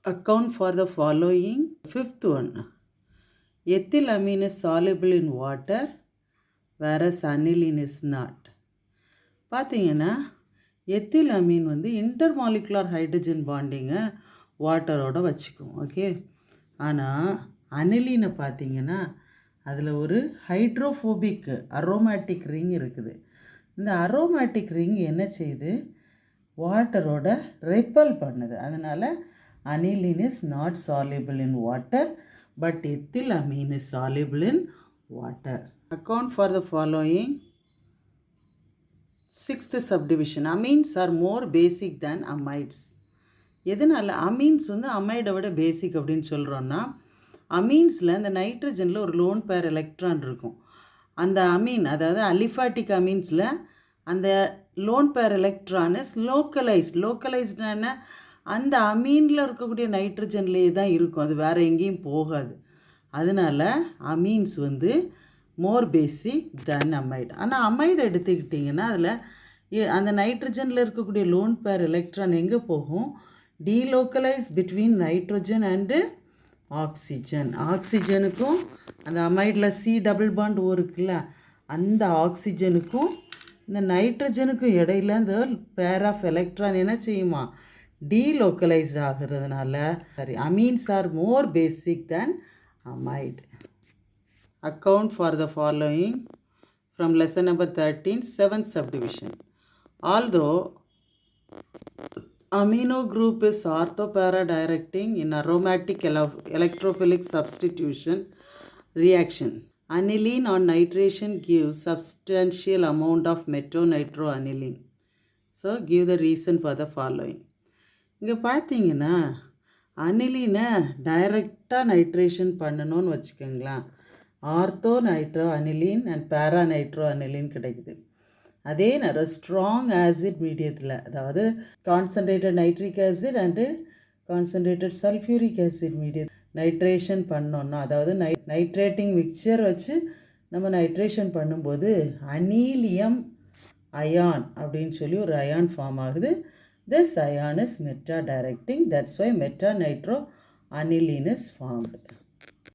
Account for the following. Fifth one. Ethylamine is soluble in water, whereas aniline is not. பார்த்தீங்கன்னா எத்திலமீன் வந்து intermolecular hydrogen பாண்டிங்கை வாட்டரோட வச்சுக்கும். Okay, ஆனால் அனிலினை பார்த்தீங்கன்னா அதில் ஒரு ஹைட்ரோஃபோபிக் அரோமேட்டிக் ரிங் இருக்குது. இந்த அரோமேட்டிக் ரிங் என்ன செய்யுது? வாட்டரோட ரெப்பல் பண்ணுது. அதனால் aniline is not soluble in water, but ethylamine is soluble in water. Account for the following. Sixth subdivision. Amines are more basic than amides. எதனால் அமீன்ஸ் வந்து அமைடை விட பேசிக் அப்படின்னு சொல்கிறோன்னா, அமீன்ஸில் இந்த நைட்ரஜனில் ஒரு லோன் பேர் எலக்ட்ரான் இருக்கும். அந்த அமீன், அதாவது அலிஃபாட்டிக் அமீன்ஸில் அந்த லோன் பேர் எலக்ட்ரான் இஸ் லோக்கலைஸ்ட்னா அந்த அமீனில் இருக்கக்கூடிய நைட்ரஜன்லேயே தான் இருக்கும், அது வேறு எங்கேயும் போகாது. அதனால் அமீன்ஸ் வந்து மோர் பேசிக் தென் அமைடு. ஆனால் அமைடு எடுத்துக்கிட்டிங்கன்னா அதில் அந்த நைட்ரஜனில் இருக்கக்கூடிய லோன் பேர் எலக்ட்ரான் எங்கே போகும்? Delocalise between nitrogen and oxygen. ஆக்சிஜனுக்கும் அந்த அமைடில் சி டபுள் பாண்ட் ஓ இருக்குல்ல, அந்த ஆக்சிஜனுக்கும் இந்த நைட்ரஜனுக்கும் இடையில இந்த பேர் ஆஃப் எலக்ட்ரான் என்ன செய்யுமா? டீலோக்கலைஸ் ஆகிறதுனால amines are more basic than amide. Account for the following from lesson number 13, 7th subdivision. Although amino group is orthopara directing in aromatic electrophilic substitution reaction, aniline on nitration gives substantial amount of metonitroaniline. So give the reason for the following. இங்கே பார்த்தீங்கன்னா அனிலினை டைரெக்டாக nitration பண்ணணும்னு வச்சுக்கோங்களேன். Ortho nitro aniline and பேரா nitro aniline கிடைக்குது. அதே நேரம் strong acid மீடியத்தில், அதாவது concentrated nitric acid and concentrated sulphuric acid medium nitration பண்ணோன்னா, அதாவது நைட்ரேட்டிங் மிக்சர் வச்சு நம்ம நைட்ரேஷன் பண்ணும்போது அனீலியம் அயான் அப்படின்னு சொல்லி ஒரு அயான் ஃபார்ம் ஆகுது. This ion is meta-directing, that's why meta-nitroaniline is formed.